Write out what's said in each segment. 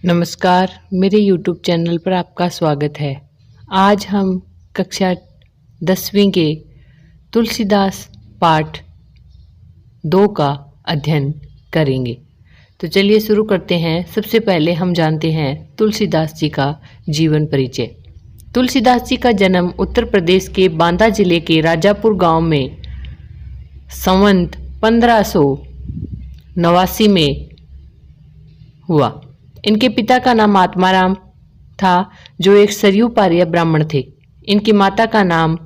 नमस्कार, मेरे YouTube channel पर आपका स्वागत है। आज हम कक्षा 10वीं के तुलसीदास पाठ 2 का अध्ययन करेंगे। तो चलिए शुरू करते हैं। सबसे पहले हम जानते हैं तुलसीदास जी का जीवन परिचय। तुलसीदास जी का जन्म उत्तर प्रदेश के बांदा जिले के राजापुर गांव में संवत 1589 में हुआ। इनके पिता का नाम आत्माराम था, जो एक सरयू पार्य ब्राह्मण थे। इनकी माता का नाम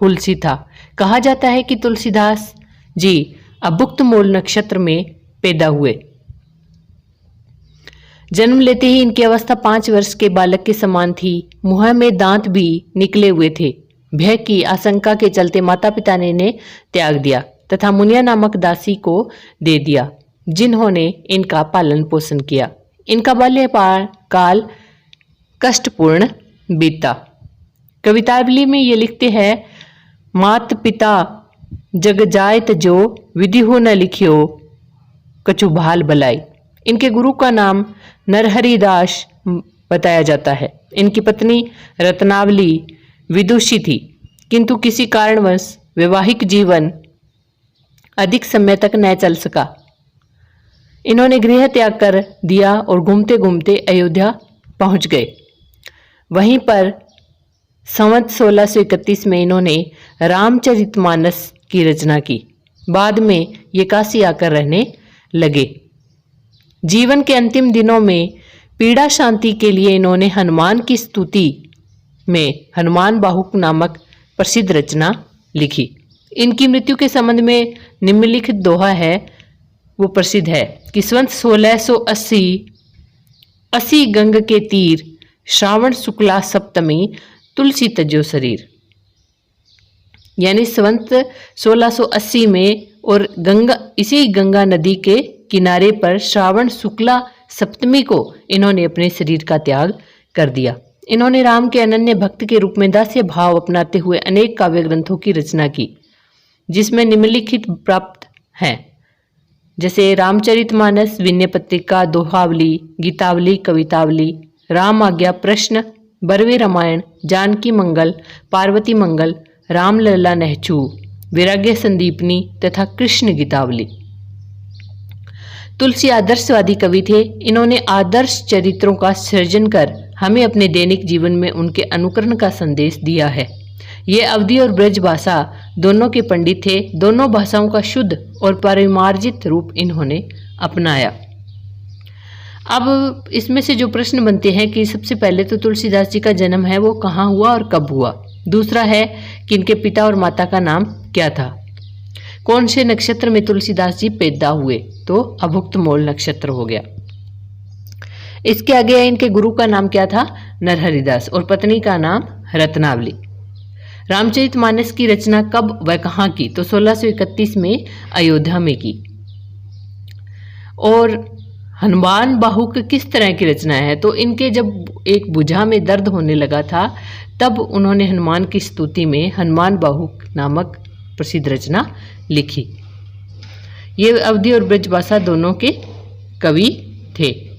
हुलसी था। कहा जाता है कि तुलसीदास जी अभुक्त मूल नक्षत्र में पैदा हुए। जन्म लेते ही इनकी अवस्था 5 वर्ष के बालक के समान थी। मुंह में दांत भी निकले हुए थे। भय की आशंका के चलते माता पिता ने इन्हें त्याग दिया तथा मुनिया नामक दासी को दे दिया, जिन्होंने इनका पालन पोषण किया। इनका बाल्यकाल कष्टपूर्ण बीता। कवितावली में ये लिखते हैं, मात पिता जग जायत जो, विधि हो न लिखियो कछु भाल बलाई। इनके गुरु का नाम नरहरिदास बताया जाता है। इनकी पत्नी रत्नावली विदुषी थी, किंतु किसी कारणवश वैवाहिक जीवन अधिक समय तक न चल सका। इन्होंने गृह त्याग कर दिया और घूमते घूमते अयोध्या पहुंच गए। वहीं पर संवत 1631 में इन्होंने रामचरितमानस की रचना की। बाद में ये काशी आकर रहने लगे। जीवन के अंतिम दिनों में पीड़ा शांति के लिए इन्होंने हनुमान की स्तुति में हनुमान बाहुक नामक प्रसिद्ध रचना लिखी। इनकी मृत्यु के संबंध में निम्नलिखित दोहा है, वो प्रसिद्ध है कि संवत 1680 गंग के तीर, श्रावण शुक्ला सप्तमी, तुलसी तजो शरीर। यानी संवत 1680 में और इसी गंगा नदी के किनारे पर श्रावण शुक्ला सप्तमी को इन्होंने अपने शरीर का त्याग कर दिया। इन्होंने राम के अनन्य भक्त के रूप में दास्य भाव अपनाते हुए अनेक काव्य ग्रंथों की रचना की, जिसमें निम्नलिखित प्राप्त हैं, जैसे रामचरितमानस, विनय पत्रिका, दोहावली, गीतावली, कवितावली, राम आज्ञा, प्रश्न, बरवे रामायण, जानकी मंगल, पार्वती मंगल, रामलला नहचू, वैराग्य संदीपनी तथा कृष्ण गीतावली। तुलसी आदर्शवादी कवि थे। इन्होंने आदर्श चरित्रों का सृजन कर हमें अपने दैनिक जीवन में उनके अनुकरण का संदेश दिया है। ये अवधी और ब्रज भाषा दोनों के पंडित थे। दोनों भाषाओं का शुद्ध और परिमार्जित रूप इन्होंने अपनाया। अब इसमें से जो प्रश्न बनते हैं कि सबसे पहले तो तुलसीदास जी का जन्म है वो कहाँ हुआ और कब हुआ। दूसरा है कि इनके पिता और माता का नाम क्या था। कौन से नक्षत्र में तुलसीदास जी पैदा हुए, तो अभुक्त मूल नक्षत्र हो गया। इसके आगे इनके गुरु का नाम क्या था, नरहरिदास, और पत्नी का नाम रत्नावली। रामचरितमानस की रचना कब व कहाँ की, तो 1631 में अयोध्या में की। और हनुमान बाहुक किस तरह की रचना है, तो इनके जब एक भुजा में दर्द होने लगा था तब उन्होंने हनुमान की स्तुति में हनुमान बाहुक नामक प्रसिद्ध रचना लिखी। ये अवधी और ब्रजभाषा दोनों के कवि थे।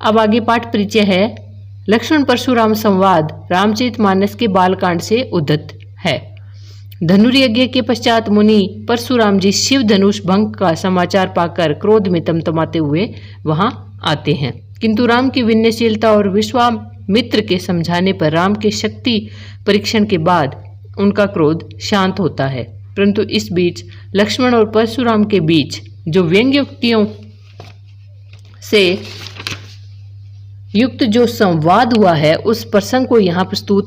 अब आगे पाठ परिचय है। लक्ष्मण परशुराम संवाद रामचरितमानस के बालकांड से उद्धत है। धनुर्यज्ञ के पश्चात मुनि परशुराम जी शिव धनुष भंग का समाचार पाकर क्रोध में तमतमाते हुए वहां आते हैं, किंतु राम की विनयशीलता और विश्वामित्र के समझाने पर राम के शक्ति परीक्षण के बाद उनका क्रोध शांत होता है। परंतु इस बीच लक्ष्मण और परशुराम के बीच जो व्यंग्योक्तियों से युक्त जो संवाद हुआ है उस प्रसंग को यहाँ प्रस्तुत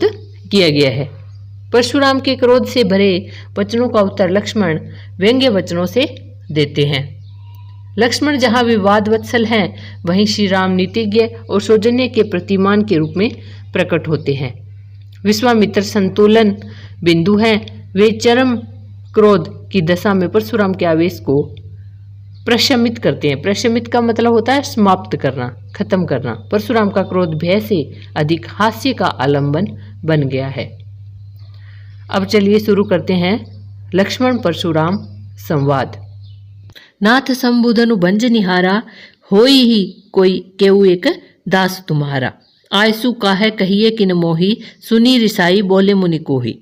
किया गया है। परशुराम के क्रोध से भरे वचनों का उत्तर लक्ष्मण व्यंग्य वचनों से देते हैं। लक्ष्मण जहाँ विवाद वत्सल हैं, वहीं श्री राम नीतिज्ञ और सौजन्य के प्रतिमान के रूप में प्रकट होते हैं। विश्वामित्र संतुलन बिंदु हैं। वे चरम क्रोध की दशा में परशुराम के आवेश को प्रशमित करते हैं। प्रशमित का मतलब होता है समाप्त करना, खत्म करना। परशुराम का क्रोध भय से अधिक हास्य का आलंबन बन गया है। अब चलिए शुरू करते हैं लक्ष्मण परशुराम संवाद। नाथ संबुधनु भंज निहारा, होई ही कोई केऊ एक दास तुम्हारा। आयसु काहे कहिए किन मोही, सुनी रिसाई बोले मुनि कोही।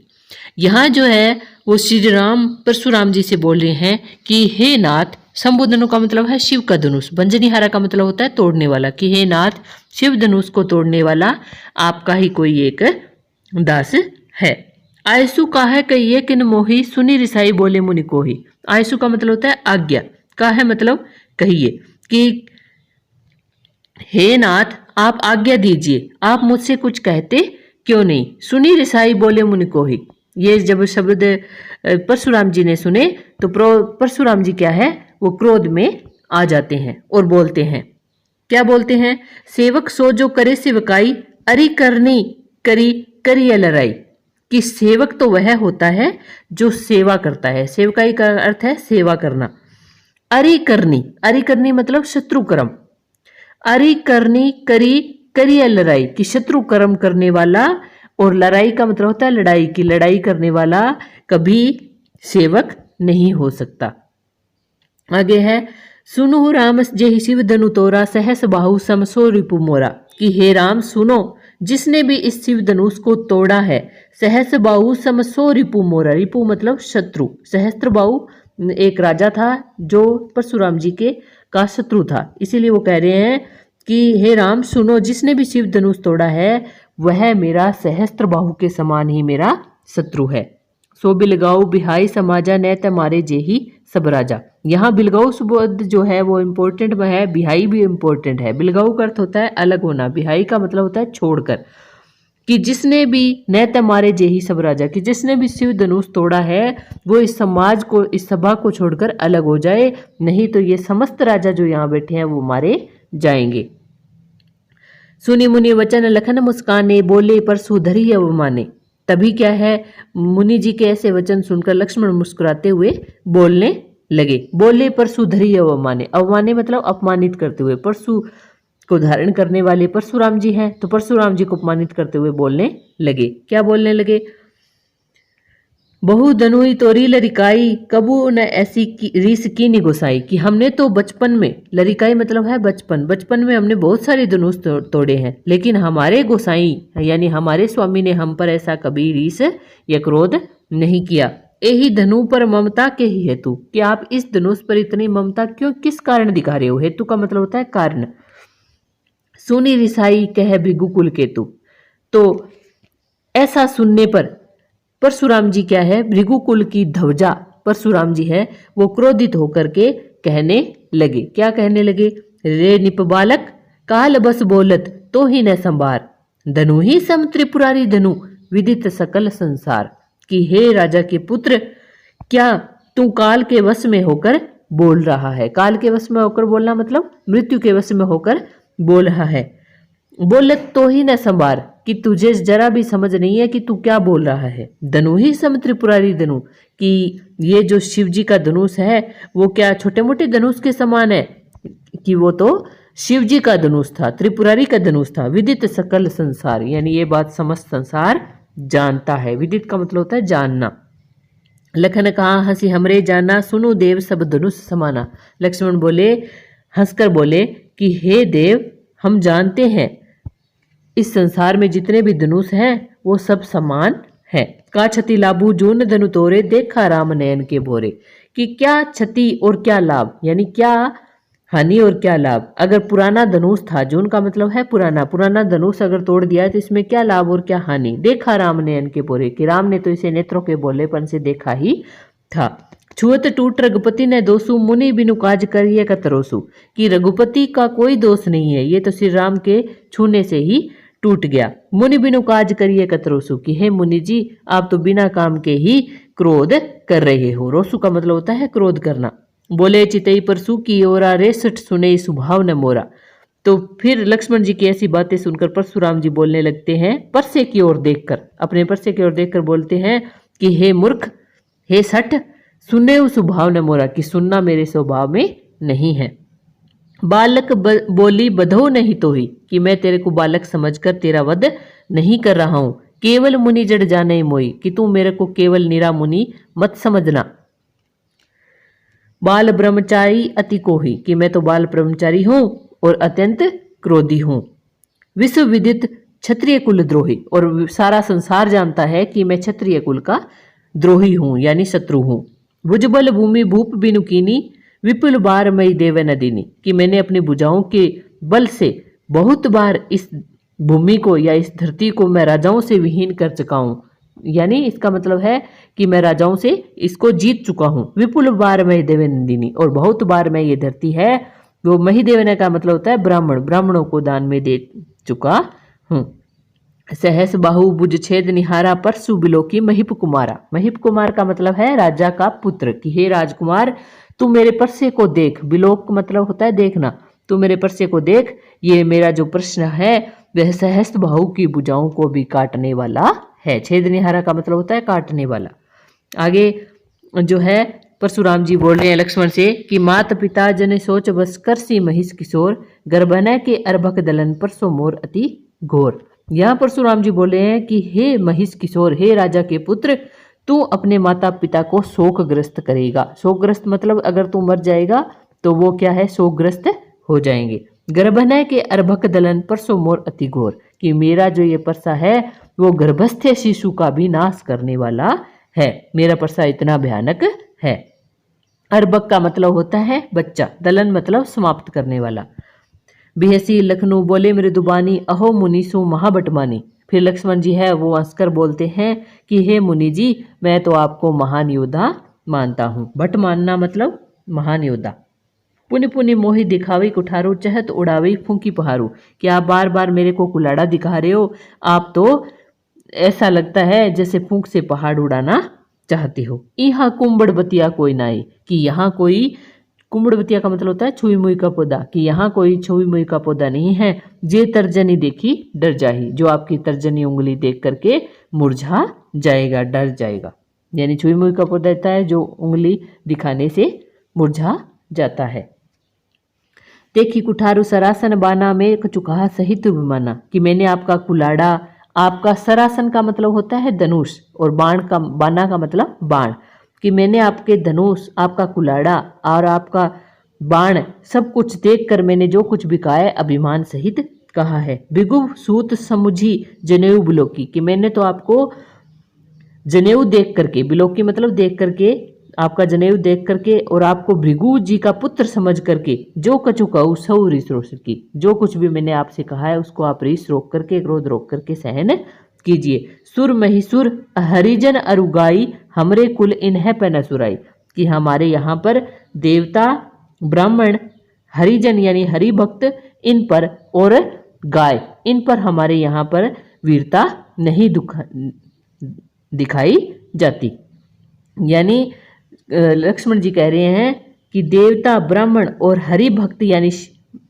यहाँ जो है वो श्री राम परशुराम जी से बोल रहे हैं कि हे नाथ, शंभु का मतलब है शिव का धनुष, भंजनीहारा का मतलब होता है तोड़ने वाला, कि हे नाथ शिव धनुष को तोड़ने वाला आपका ही कोई एक दास है। आयसु काहे कहिए किन मोही, सुनी रिसाई बोले मुनि कोही। आयसु का मतलब होता है आज्ञा, काहे मतलब कहिए, कि हे नाथ आप आज्ञा दीजिए, आप मुझसे कुछ कहते क्यों नहीं। सुनी रिसाई बोले मुनि कोही, ये जब शब्द परशुराम जी ने सुने तो परशुराम जी क्या है, वो क्रोध में आ जाते हैं और बोलते हैं, क्या बोलते हैं, सेवक सो जो करे सेवकाई, अरि करनी करी करिय लड़ाई। कि सेवक तो वह होता है जो सेवा करता है, सेवकाई का अर्थ है सेवा करना। अरि करनी मतलब शत्रु कर्म, अरि करनी करी करिय लड़ाई, कि शत्रु कर्म करने वाला, और लड़ाई का मतलब होता है लड़ाई, की लड़ाई करने वाला कभी सेवक नहीं हो सकता। आगे है, सुनो राम जेहि शिव धनु तोरा, सहस बाहु समसो रिपु मोरा। कि हे राम सुनो, जिसने भी इस शिव धनुष को तोड़ा है, सहस बाहु समसो रिपु मोरा, रिपु मतलब शत्रु, सहस्त्र बाहु एक राजा था जो परशुराम जी के का शत्रु था, इसीलिए वो कह रहे हैं कि हे राम सुनो, जिसने भी शिव धनुष तोड़ा है वह मेरा सहस्त्र बाहु के समान ही मेरा शत्रु है। सो बिलगाऊ बिहाई समाजा न तमारे जेही सब राजा। यहाँ बिलगाऊ शब्द जो है वो इम्पोर्टेंट में है, बिहाई भी इम्पोर्टेंट है। बिलगाऊ का अर्थ होता है अलग होना, बिहाई का मतलब होता है छोड़कर, कि जिसने भी न तमारे जेही सब राजा, कि जिसने भी शिव धनुष तोड़ा है वो इस समाज को, इस सभा को छोड़कर अलग हो जाए, नहीं तो ये समस्त राजा जो यहाँ बैठे हैं वो मारे जाएंगे। सुनी मुनि वचन लखन मुस्काने, बोले परसु धरी अवमाने। तभी क्या है, मुनि जी के ऐसे वचन सुनकर लक्ष्मण मुस्कुराते हुए बोलने लगे। बोले परसु धरी अवमाने, अवमाने मतलब अपमानित करते हुए, परसु को धारण करने वाले परशुराम जी हैं, तो परशुराम जी को अपमानित करते हुए बोलने लगे। क्या बोलने लगे, बहु धनुई तोरी लरिकाई, कबू न ऐसी रीस की निगोसाई। कि हमने तो बचपन में, लरिकाई मतलब है बचपन, बचपन में हमने बहुत सारे धनुष तोड़े हैं, लेकिन हमारे गोसाई यानी हमारे स्वामी ने हम पर ऐसा कभी रीस या क्रोध नहीं किया। यही धनु पर ममता के ही हेतु, कि आप इस धनुष पर इतनी ममता क्यों, किस कारण दिखा रहे हो। हेतु का मतलब होता है कारण। सुनी रिसाई कह भिगुकुल केतु, तो ऐसा सुनने पर परशुराम जी क्या है, भृगुकुल की ध्वजा परशुराम जी है वो क्रोधित होकर के कहने लगे। क्या कहने लगे, रे निप बालक काल बस बोलत तो ही न संभार, धनु ही सम त्रिपुरारी धनु विदित सकल संसार। कि हे राजा के पुत्र, क्या तू काल के वश में होकर बोल रहा है। काल के वश में होकर बोलना मतलब मृत्यु के वश में होकर बोल रहा है। बोलत तो ही न संभार, कि तुझे जरा भी समझ नहीं है कि तू क्या बोल रहा है। धनु ही सम त्रिपुरारी धनु, कि ये जो शिव जी का धनुष है वो क्या छोटे मोटे धनुष के समान है, कि वो तो शिव जी का धनुष था, त्रिपुरारी का धनुष था। विदित सकल संसार, यानी ये बात समस्त संसार जानता है। विदित का मतलब होता है जानना। लखन कहा हंसी हमरे जाना, सुनो देव सब धनुष समाना। लक्ष्मण बोले, हंसकर बोले कि हे देव, हम जानते हैं इस संसार में जितने भी धनुष हैं वो सब समान है। का क्षति लाभू जून धनु तोरे, देखा राम नयन के भोरे। कि क्या क्षति और क्या लाभ, यानी क्या हानि और क्या लाभ। अगर पुराना धनुष था, जून का मतलब है पुराना, पुराना धनुष अगर तोड़ दिया तो इसमें क्या लाभ और क्या हानि। देखा राम नयन के भोरे, कि राम ने तो इसे नेत्रों के भोलेपन से देखा ही था। छुअत टूट रघुपति ने दोषु, मुनि बिनु काज करिए कतरोसु। कि रघुपति का कोई दोष नहीं है, ये तो श्री राम के छूने से ही टूट गया। मुनि बिनु काज करिए कतरोसु, कि हे मुनि जी, आप तो बिना काम के ही क्रोध कर रहे हो। रोसु का मतलब होता है क्रोध करना। बोले चितई परसु की ओरा, रेसठ सुने सुभाव न मोरा। तो फिर लक्ष्मण जी की ऐसी बातें सुनकर परशुराम जी बोलने लगते हैं, परसे की ओर देखकर, अपने परसे की ओर देखकर बोलते हैं कि हे मूर्ख, हे सठ, सुने स्वभाव न मोरा, कि सुनना मेरे स्वभाव में नहीं है। बालक बोली बधो नहीं तो ही, कि मैं तेरे को बालक समझकर तेरा वध नहीं कर रहा हूं। केवल मुनि जड़ जाने मोई, कि तू मेरे को केवल निरा मुनि मत समझना। बाल ब्रह्मचारी अति कोही, कि मैं तो बाल ब्रह्मचारी हूं और अत्यंत क्रोधी हूं। विश्व विदित क्षत्रिय कुल द्रोही, और सारा संसार जानता है कि मैं क्षत्रिय कुल का द्रोही हूं यानी शत्रु हूं। भुजबल भूमि भूप बिनुकीनी विपुल बार मई देव नदीनी, कि मैंने अपनी भुजाओं के बल से बहुत बार इस भूमि को या इस धरती को मैं राजाओं से विहीन कर चुका हूं, यानी इसका मतलब है कि मैं राजाओं से इसको जीत चुका हूं। विपुल बार मई देव नंदिनी, और बहुत बार मैं ये धरती है वो मही देवने का मतलब होता है ब्राह्मण, ब्राह्मणों को दान में दे चुका हूं। सहस बाहु भुज छेद निहारा परसु बिलोकी महिप कुमारा, महिप कुमार का मतलब है राजा का पुत्र, कि हे राजकुमार तू मेरे परसे को देख, बिलोक मतलब होता है देखना, तू मेरे परसे को देख, ये मेरा जो प्रश्न है वह सहस्त्र बाहु की भुजाओं को भी काटने वाला है। छेद निहारा का मतलब होता है काटने वाला। आगे जो है परशुराम जी बोल रहे हैं लक्ष्मण से कि मात पिता जन सोच बस कर सी महिष किशोर, गर्भन के अर्भक दलन परसो मोर अति घोर। यहाँ परशुराम जी बोले हैं कि हे महिष किशोर, हे राजा के पुत्र, तू अपने माता पिता को शोकग्रस्त करेगा। शोकग्रस्त मतलब अगर तू मर जाएगा तो वो क्या है, शोकग्रस्त हो जाएंगे। गर्भनय के अर्भक दलन परसो मोर अति घोर, कि मेरा जो ये परसा है वो गर्भस्थ शिशु का भी नाश करने वाला है, मेरा परसा इतना भयानक है। अर्भक का मतलब होता है बच्चा, दलन मतलब समाप्त करने वाला। बेहसी लखनऊ बोले मृदुबानी अहो मुनीसु महाबटमानी, फिर लक्ष्मण जी है वो हंसकर बोलते हैं कि हे मुनि जी मैं तो आपको महान योद्धा मानता हूँ। भट मानना मतलब महान योद्धा। पुनि पुनि मोहि दिखावी कुठारू चहत उड़ावी फूंकी पहारू, कि आप बार बार मेरे को कुलाड़ा दिखा रहे हो, आप तो ऐसा लगता है जैसे फूंक से पहाड़ उड़ाना चाहते हो। यहाँ कुंबड़बतिया कोई नाई, कि यहाँ कोई, कुंबड़बतिया का मतलब होता है छुई मुई का पौधा, कि यहाँ कोई छुई मुई का पौधा नहीं है। जे तर्जनी देखी डर जाही, जो आपकी तर्जनी उंगली देख करके मुरझा जाएगा, डर जाएगा। यानी छुई मुई का पौधा रहता है जो उंगली दिखाने से मुरझा जाता है। देखी कुठारू सरासन बाना में चुकाहा सहित विमाना, कि मैंने आपका कुलाड़ा, आपका सरासन का मतलब होता है धनुष, और बाण का, बाना का मतलब बाण, कि मैंने आपके धनुष, आपका कुलाड़ा और आपका बाण सब कुछ देखकर मैंने जो कुछ भी कहा है अभिमान सहित कहा है। बिगु सूत समुझी जनेऊ बिलोकी, कि मैंने तो आपको जनेऊ देख करके, बिलोकी मतलब देख करके, आपका जनेऊ देख करके और आपको भृगु जी का पुत्र समझ करके जो कछु कहूँ सऊ रीस रोक की, जो कुछ भी मैंने आपसे कहा है उसको आप रीस रोक करके, क्रोध रोक करके सहन कीजिए। सुर महिसुर हरिजन अरुगाई हमरे कुल इन्हें पैना सुराई, कि हमारे यहाँ पर देवता ब्राह्मण हरिजन यानी हरि भक्त इन पर और गाय इन पर हमारे यहाँ पर वीरता नहीं दिखाई जाती। यानी लक्ष्मण जी कह रहे हैं कि देवता ब्राह्मण और हरि भक्त यानी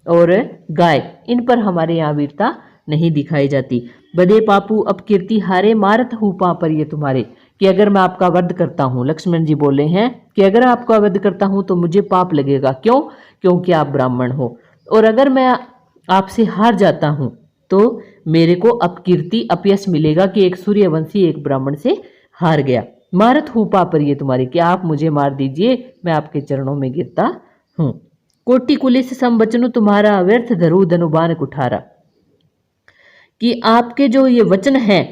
और गाय इन पर हमारे यहाँ वीरता नहीं दिखाई जाती। बदे पापू अपकीर्ति हारे मारत हूँ पर ये तुम्हारे, कि अगर मैं आपका वध करता हूँ, लक्ष्मण जी बोले हैं कि अगर आपका वध करता हूँ तो मुझे पाप लगेगा। क्यों? क्योंकि आप ब्राह्मण हो, और अगर मैं आपसे हार जाता हूँ तो मेरे को अपकीर्ति अपयश मिलेगा कि एक सूर्यवंशी एक ब्राह्मण से हार गया। मारत हूँ पर ये तुम्हारी, कि आप मुझे मार दीजिए, मैं आपके चरणों में गिरता हूँ। कोटि कुलिस संवचनु तुम्हारा व्यर्थ धरू धनुबान कुठारा, कि आपके जो ये वचन हैं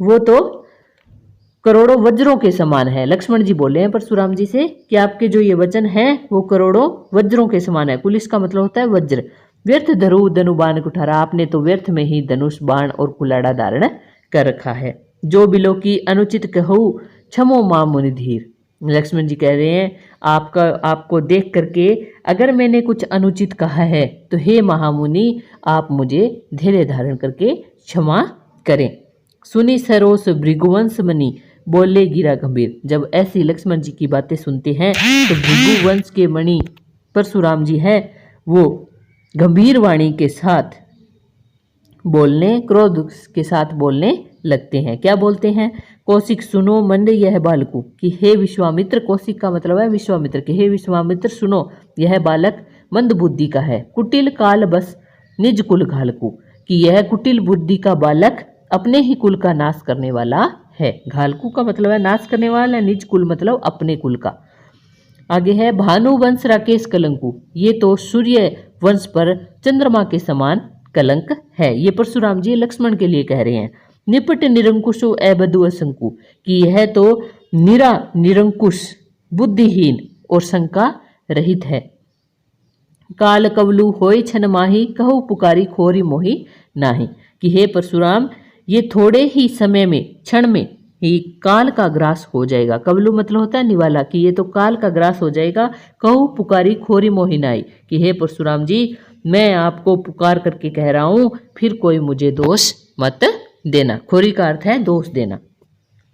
वो तो करोड़ों वज्रों के समान है। लक्ष्मण जी बोले हैं परशुराम जी से कि आपके जो ये वचन हैं वो करोड़ों वज्रों के समान है। कुलिस का मतलब होता है वज्र। व्यर्थ धरू धनुबान कुठारा, आपने तो व्यर्थ में ही धनुष बाण और कुलाड़ा धारण कर रखा है। जो बिलो की अनुचित कहूँ क्षमो मां मुनि धीर, लक्ष्मण जी कह रहे हैं आपको देख करके अगर मैंने कुछ अनुचित कहा है तो हे महामुनि आप मुझे धैर्य धारण करके क्षमा करें। सुनी सरोस भृगुवंश मणि बोले गिरा गंभीर, जब ऐसी लक्ष्मण जी की बातें सुनते हैं तो भृगुवंश के मणि परशुराम जी है वो गंभीर वाणी के साथ बोलने, क्रोध के साथ बोलने लगते हैं। क्या बोलते हैं? कौशिक सुनो मंद यह बालकु, कि हे विश्वामित्र, कौशिक का मतलब है विश्वामित्र, कि हे विश्वामित्र सुनो यह बालक मंद बुद्धि का है। कुटिल काल बस निज कुल घालकु, कि यह कुटिल बुद्धि का बालक अपने ही कुल का नाश करने वाला है। घालकु का मतलब है नाश करने वाला, निज कुल मतलब अपने कुल का। आगे है भानु वंश राकेश कलंकु, ये तो सूर्य वंश पर चंद्रमा के समान कलंक है। ये परशुराम जी लक्ष्मण के लिए कह रहे हैं। निपट निरंकुशो अबधु असंकु, कि यह तो निरंकुश, बुद्धिहीन और शंका रहित है। काल कवलु होय छन माही, कहु पुकारी खोरी मोही नाही, कि हे परशुराम ये थोड़े ही समय में, क्षण में ही काल का ग्रास हो जाएगा। कवलु मतलब होता है निवाला, कि ये तो काल का ग्रास हो जाएगा। कहु पुकारी खोरी मोही नाई, कि हे परशुराम जी मैं आपको पुकार करके कह रहा हूं, फिर कोई मुझे दोष मत देना। खोरी का अर्थ है दोष देना।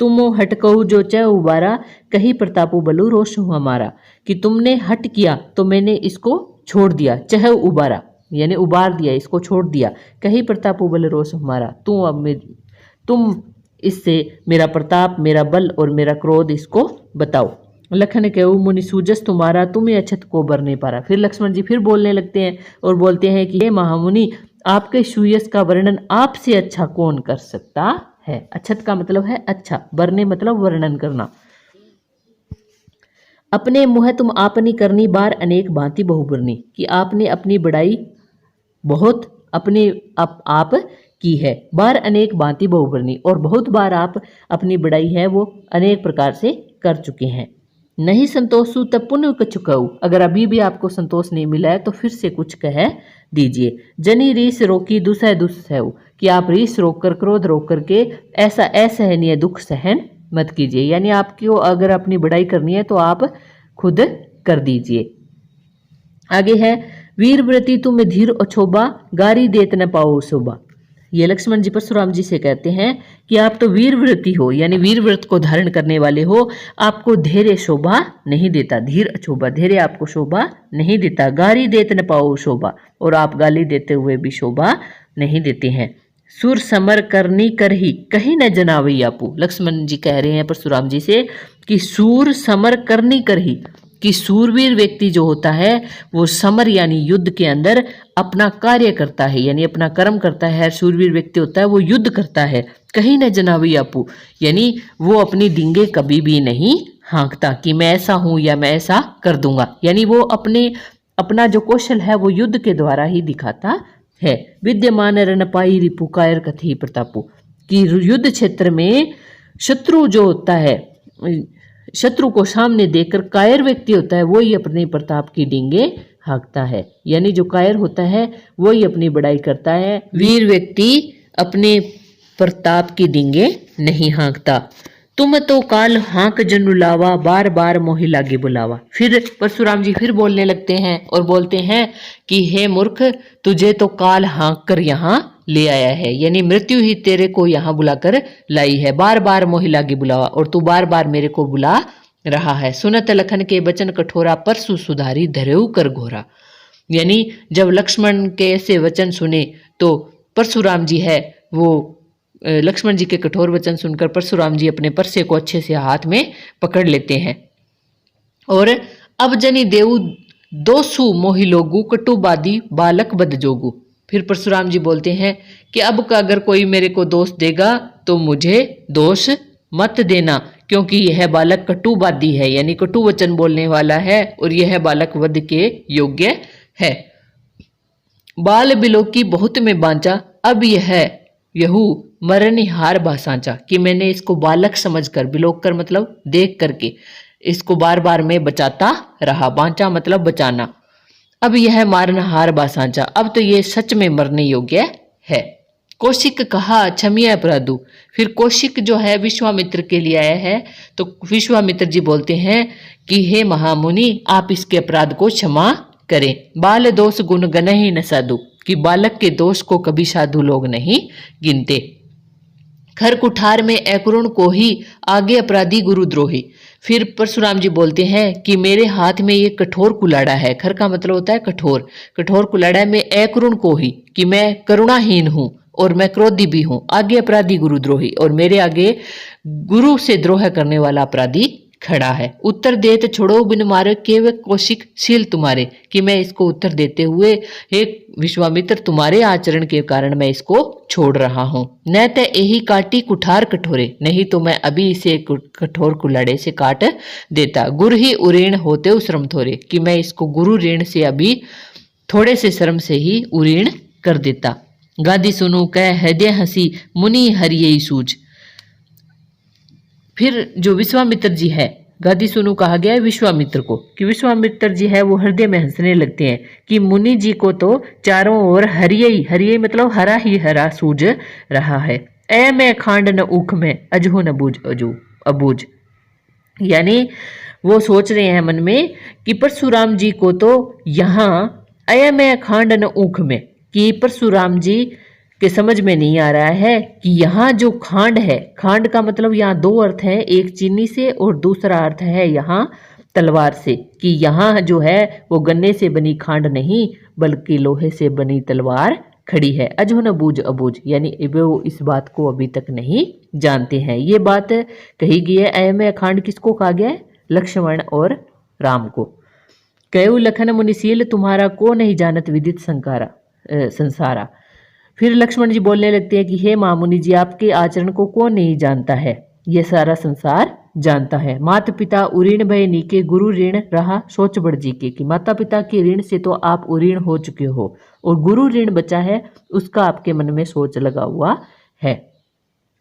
तुमो हटकऊ जो च उबारा, कही प्रतापो बलु रोष हमारा, कि तुमने हट किया तो मैंने इसको छोड़ दिया। चह उबारा यानी उबार दिया, इसको छोड़ दिया। कही प्रतापो बल रोष हमारा, तुम इससे मेरा प्रताप, मेरा बल और मेरा क्रोध इसको बताओ। लखन कहू मुनि सूजस तुम्हारा, तुम्हें अछत को बर नहीं पारा। फिर लक्ष्मण जी फिर बोलने लगते हैं और बोलते हैं कि हे महामुनि, आपके सूयस का वर्णन आपसे अच्छा कौन कर सकता है। अछत का मतलब है अच्छा, बरने मतलब वर्णन करना। अपने मुँह तुम आपनी करनी, बार अनेक भांति बहुबरनी, कि आपने अपनी बड़ाई बहुत अपने आप की है। बार अनेक भांति बहुबरनी, और बहुत बार आप अपनी बड़ाई है वो अनेक प्रकार से कर चुके हैं। नहीं संतोषु तब पुण्य क चुकाऊ, अगर अभी भी आपको संतोष नहीं मिला है तो फिर से कुछ कह दीजिए। जनी रीस रोकी दुसह दुसहु, कि आप रीस रोक कर, क्रोध रोक करके ऐसा असहनीय दुख सहन मत कीजिए। यानी आपको अगर अपनी बड़ाई करनी है तो आप खुद कर दीजिए। आगे है वीर व्रति तुम धीर अछोबा, गारी देत न पाओ शोभा। ये लक्ष्मण जी परशुराम जी से कहते हैं कि आप तो वीर व्रति हो, यानी वीर व्रत को धारण करने वाले हो, आपको धैर्य शोभा नहीं देता। धीर अछोभा, धैर्य आपको शोभा नहीं देता। गारी देत न पाओ शोभा, और आप गाली देते हुए भी शोभा नहीं देते हैं। सुर समर करनी करही, कहीं न जनावई आपू। लक्ष्मण जी कह रहे हैं परशुराम जी से कि सूर समर करनी करही, कि सूरवीर व्यक्ति जो होता है वो समर यानी युद्ध के अंदर अपना कार्य करता है, यानी अपना कर्म करता है। सूरवीर व्यक्ति होता है वो युद्ध करता है। कहीं न जनावी आपू, यानी वो अपनी डींगे कभी भी नहीं हाँकता कि मैं ऐसा हूं या मैं ऐसा कर दूंगा। यानी वो अपना जो कौशल है वो युद्ध के द्वारा ही दिखाता है। विद्यमान रणपाई रिपु कायर कथी प्रतापु, कि युद्ध क्षेत्र में शत्रु जो होता है, शत्रु को सामने देखकर कायर व्यक्ति होता है वही अपने प्रताप की डींगे हाँकता है। यानी जो कायर होता है वही अपनी बड़ाई करता है, वीर व्यक्ति अपने प्रताप की डींगे नहीं हाँकता। तुम तो काल हाँक जनु लावा, बार बार मोहि लागे बुलावा। फिर परशुराम जी फिर बोलने लगते हैं और बोलते हैं कि हे मूर्ख, तुझे तो काल हाँक कर यहाँ ले आया है, यानी मृत्यु ही तेरे को यहाँ बुलाकर लाई है। बार बार मोहि लागे बुलावा, और तू बार बार मेरे को बुला रहा है। सुनत लखन के वचन कठोरा, परसु सुधारी धरेऊ कर घोरा। यानी जब लक्ष्मण के ऐसे वचन सुने तो परशुराम जी है वो लक्ष्मण जी के कठोर वचन सुनकर परशुराम जी अपने परसे को अच्छे से हाथ में पकड़ लेते हैं। और अब जनी देऊ दोसु मोहि लोगु, कटुबादी बालक बद जोगु। फिर परशुराम जी बोलते हैं कि अब का अगर कोई मेरे को दोष देगा तो मुझे दोष मत देना, क्योंकि यह बालक कटुबादी है, यानी कटु वचन बोलने वाला है, और यह बालक वध के योग्य है। बाल बिलोकी बहुत में बांचा, अब यहू मरनिहार बासांचा, कि मैंने इसको बालक समझकर, बिलोक कर मतलब देख करके, इसको बार बार मैं बचाता रहा। बांचा मतलब बचाना। अब यह मारनहार बासांचा, अब तो ये सच में मरने योग्य है। कौशिक कहा क्षमिया अपराधु। फिर कौशिक जो है विश्वामित्र के लिए आया है, तो विश्वामित्र जी बोलते हैं कि हे महामुनि, आप इसके अपराध को क्षमा करें। बाल दोष गुण गनहि न साधु, कि बालक के दोष को कभी साधु लोग नहीं गिनते। खर कुठार में अकुरुण को ही, आगे अपराधी गुरुद्रोही। फिर परशुराम जी बोलते हैं कि मेरे हाथ में ये कठोर कुलाड़ा है। खर का मतलब होता है कठोर, कठोर कुलाड़ा में अकुरुण को ही, कि मैं करुणाहीन हूं और मैं क्रोधी भी हूं। आगे अपराधी गुरुद्रोही, और मेरे आगे गुरु से द्रोह करने वाला अपराधी खड़ा है। उत्तर देत छोड़ो बिन मारे, केवल कौशिक शील तुम्हारे, कि मैं इसको उत्तर देते हुए हे विश्वामित्र तुम्हारे आचरण के कारण मैं इसको छोड़ रहा हूं। न तो यही काटी कुठार कठोरे, नहीं तो मैं अभी इसे कठोर कुलाड़े से काट देता। गुरु ही उरीण होते श्रम थोरे, कि मैं इसको गुरु ऋण से अभी थोड़े से श्रम से ही उरीण कर देता। गादी सुनु कह हृदय हंसी मुनि हरियई सूझ। फिर जो विश्वामित्र जी है, गादी सुनु कहा गया है विश्वामित्र को कि विश्वामित्र जी है वो हृदय में हंसने लगते हैं कि मुनि जी को तो चारों ओर हरियई, हरियई मतलब हरा ही हरा सूझ रहा है। ऐ मैं खांड न ऊख में अजहु न बूझ अजू अबूझ। यानी वो सोच रहे हैं मन में कि परशुराम जी को तो यहाँ अय मैं खांड न ऊख में, कि परशुराम जी के समझ में नहीं आ रहा है कि यहाँ जो खांड है, खांड का मतलब यहाँ दो अर्थ है, एक चीनी से और दूसरा अर्थ है यहाँ तलवार से, कि यहाँ जो है वो गन्ने से बनी खांड नहीं बल्कि लोहे से बनी तलवार खड़ी है। अजो न बूझ अबूझ, यानी वो इस बात को अभी तक नहीं जानते हैं। ये बात कही गई है। अय में खांड किसको कहा गया है? लक्ष्मण और राम को। कयु लखन मुनिशील तुम्हारा को नहीं जानत विदित संसारा। फिर लक्ष्मण जी बोलने लगते हैं कि हे माँ मुनि जी, आपके आचरण को कौन नहीं जानता है, ये सारा संसार जानता है। माता पिता उऋण भय नीके गुरु ऋण रहा सोच बढ़ जी के, कि माता पिता के ऋण से तो आप उऋण हो चुके हो और गुरु ऋण बचा है, उसका आपके मन में सोच लगा हुआ है।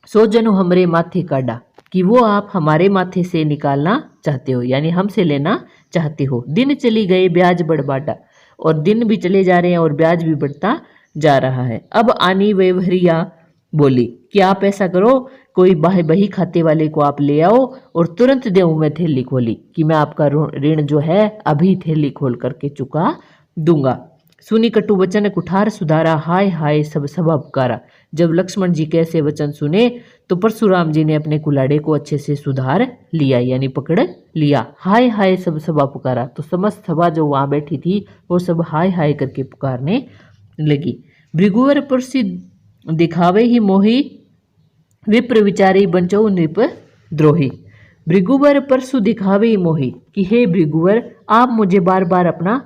सो जनु हमरे माथे काढ़ा, कि वो आप हमारे माथे से निकालना चाहते हो, यानी हमसे लेना चाहते हो। दिन चली गए ब्याज बढ़ बाटा, और दिन भी चले जा रहे हैं और ब्याज भी बढ़ता जा रहा है। अब आनी वेवहरिया बोली कि आप ऐसा करो, कोई बही खाते वाले को आप ले आओ और तुरंत देऊं मैं थैली खोली, कि मैं आपका ऋण जो है अभी थैली खोल करके चुका दूंगा। सुनी कटु वचन कुठार सुधारा, हाय हाय सब सभा पुकारा। जब लक्ष्मण जी के ऐसे वचन सुने तो परशुराम जी ने अपने कुलाड़े को अच्छे से सुधार लिया, यानी पकड़ लिया। हाय हाय सब सभा पुकारा, तो समस्त सभा जो वहां बैठी थी वो सब हाय हाय करके पुकारने लगी। भृगुवर प्रसिद्ध दिखावे ही मोही, विप्र विचारी बंचो नृप द्रोही। भृगुवर परसु दिखावे ही मोही, कि हे भृगुवर आप मुझे बार बार अपना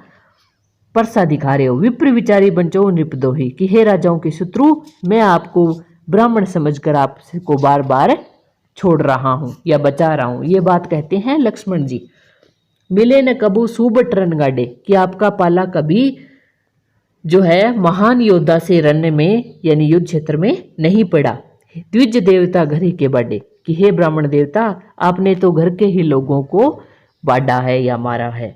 परसा दिखा रहे हो। विप्र विचारी बंचो नृपद्रोही, कि हे राजाओं के शत्रु, मैं आपको ब्राह्मण समझकर आपको बार बार छोड़ रहा हूं या बचा रहा हूं। ये बात कहते हैं लक्ष्मण जी। मिले न कबू सूबट रन गाडे, कि आपका पाला कभी जो है महान योद्धा से रण में यानी युद्ध क्षेत्र में नहीं पड़ा। द्विज देवता घर ही के बाडे, कि हे ब्राह्मण देवता आपने तो घर के ही लोगों को बाड़ा है या मारा है।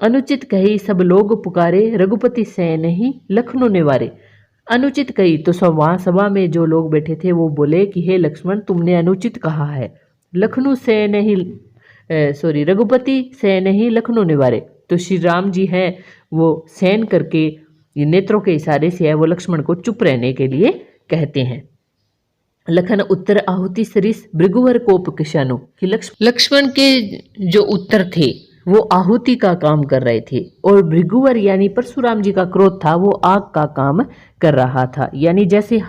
अनुचित कही सब लोग पुकारे, रघुपति से नहीं लखनऊ निवारे। अनुचित कही तो सब वहां सभा में जो लोग बैठे थे वो बोले कि हे लक्ष्मण तुमने अनुचित कहा है। लखनऊ से नहीं रघुपति से नहीं लखनऊ निवारे, तो श्री राम जी हैं वो सैन करके नेत्रों के इशारे से है वो लक्ष्मण को चुप रहने के लिए कहते हैं। लखन उत्तर आहुति सरिस भृगुवर कोप किशानु, कि लक्ष्मण के जो उत्तर थे वो आहुति का काम कर रहे थे और भृगुवर यानी परशुराम जी का क्रोध था वो आग का काम कर रहा था। यानी जैसे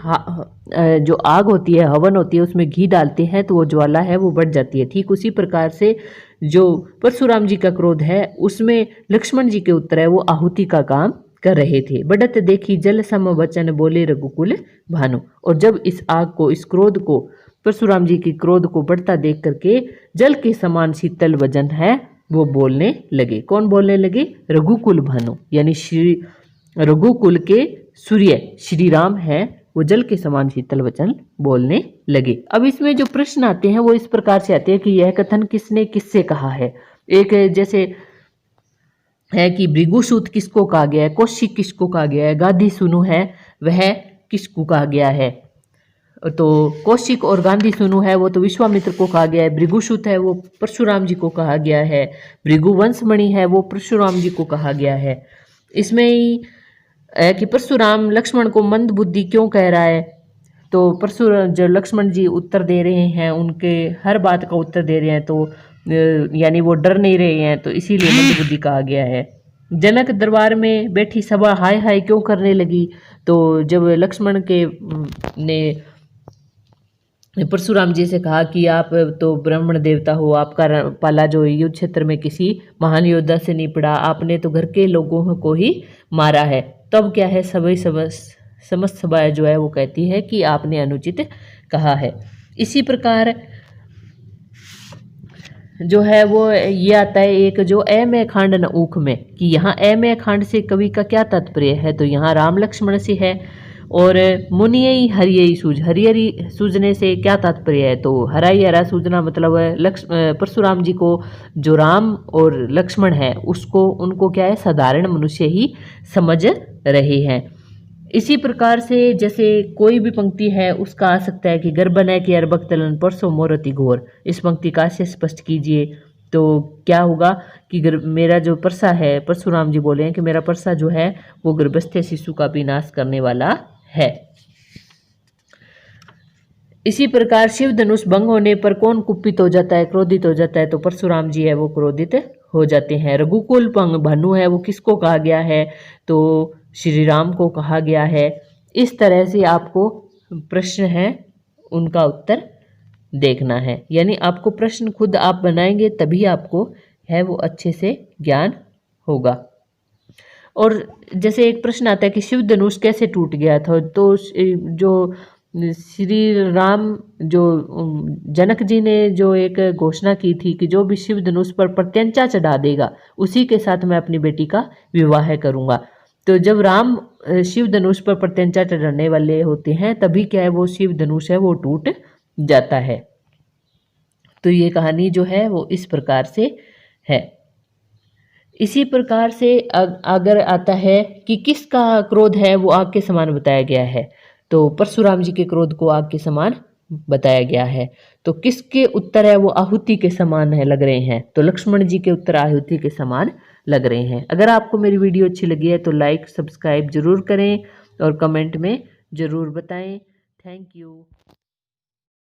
जो आग होती है, हवन होती है, उसमें घी डालते हैं तो वो ज्वाला है वो बढ़ जाती है, ठीक उसी प्रकार से जो परशुराम जी का क्रोध है उसमें लक्ष्मण जी के उत्तर है वो आहुति का काम कर रहे थे। बढ़त देखी जल सम वचन बोले रघुकुल भानु, और जब इस आग को, इस क्रोध को, परशुराम जी के क्रोध को बढ़ता देख करके जल के समान शीतल वचन है वो बोलने लगे। कौन बोलने लगे? रघुकुल भानु, यानी श्री रघुकुल के सूर्य श्री राम है वो जल के समान शीतल वचन बोलने लगे। अब इसमें जो प्रश्न आते हैं वो इस प्रकार से आते हैं कि यह कथन किसने किससे कहा है। एक जैसे है कि भृगुसूत किसको कहा गया है, कौशिक किसको कहा गया है, गाधी सुनु है वह किसको कहा गया है। तो कौशिक और गांधी सुनु है वो तो विश्वामित्र को कहा गया है, भृगुसूत है वो परशुराम जी को कहा गया है, भृगुवंशमणि है वो परशुराम जी को कहा गया है। इसमें ही है कि परशुराम लक्ष्मण को मंद बुद्धि क्यों कह रहा है, तो परशुराम जो लक्ष्मण जी उत्तर दे रहे हैं उनके हर बात का उत्तर दे रहे हैं तो यानी वो डर नहीं रहे हैं, तो इसीलिए मंद बुद्धि कहा गया है। जनक दरबार में बैठी सभा हाय हाय क्यों करने लगी, तो जब लक्ष्मण के ने परशुराम जी से कहा कि आप तो ब्राह्मण देवता हो, आपका पाला जो युद्ध क्षेत्र में किसी महान योद्धा से नहीं पड़ा, आपने तो घर के लोगों को ही मारा है, तब क्या है सभी समस्त सभा जो है वो कहती है कि आपने अनुचित कहा है। इसी प्रकार जो है वो ये आता है एक जो ए में खांड न ऊख में, कि यहाँ ए में खांड से कवि का क्या तात्पर्य है, तो यहाँ राम लक्ष्मण से है और मुनियई हरियई सूझ, हरियरी सूझने से क्या तात्पर्य है? तो हराई हरा सूझना मतलब है परशुराम जी को जो राम और लक्ष्मण है उसको उनको क्या है, साधारण मनुष्य ही समझ रहे हैं। इसी प्रकार से जैसे कोई भी पंक्ति है उसका आ सकता है कि गर्भनय की अरबक तलन परसों मोरति घोर, इस पंक्ति का से स्पष्ट कीजिए। तो क्या होगा कि मेरा जो परसा है, परशुराम जी बोले हैं कि मेरा परसा जो है वो गर्भस्थ शिशु का भी नाश करने वाला है। इसी प्रकार शिव धनुष भंग होने पर कौन कुपित हो जाता है, क्रोधित हो जाता है? तो परशुराम जी है वो क्रोधित हो जाते हैं। रघुकुल भंग भानु है वो किसको कहा गया है? तो श्री राम को कहा गया है। इस तरह से आपको प्रश्न है उनका उत्तर देखना है, यानी आपको प्रश्न खुद आप बनाएंगे तभी आपको है वो अच्छे से ज्ञान होगा। और जैसे एक प्रश्न आता है कि शिव धनुष कैसे टूट गया था, तो जो श्री राम जो जनक जी ने जो एक घोषणा की थी कि जो भी शिव धनुष पर प्रत्यंचा चढ़ा देगा उसी के साथ मैं अपनी बेटी का विवाह करूंगा। तो जब राम शिव धनुष पर प्रत्यंचा चढ़ाने वाले होते हैं तभी क्या है वो शिव धनुष है वो टूट जाता है। तो ये कहानी जो है वो इस प्रकार से है। इसी प्रकार से अगर आता है कि किसका क्रोध है वो आग के समान बताया गया है, तो परशुराम जी के क्रोध को आग के समान बताया गया है। तो किसके उत्तर है वो आहुति के समान है लग रहे हैं, तो लक्ष्मण जी के उत्तर आहुति के समान लग रहे हैं। अगर आपको मेरी वीडियो अच्छी लगी है तो लाइक सब्सक्राइब जरूर करें और कमेंट में जरूर बताएं। Thank you.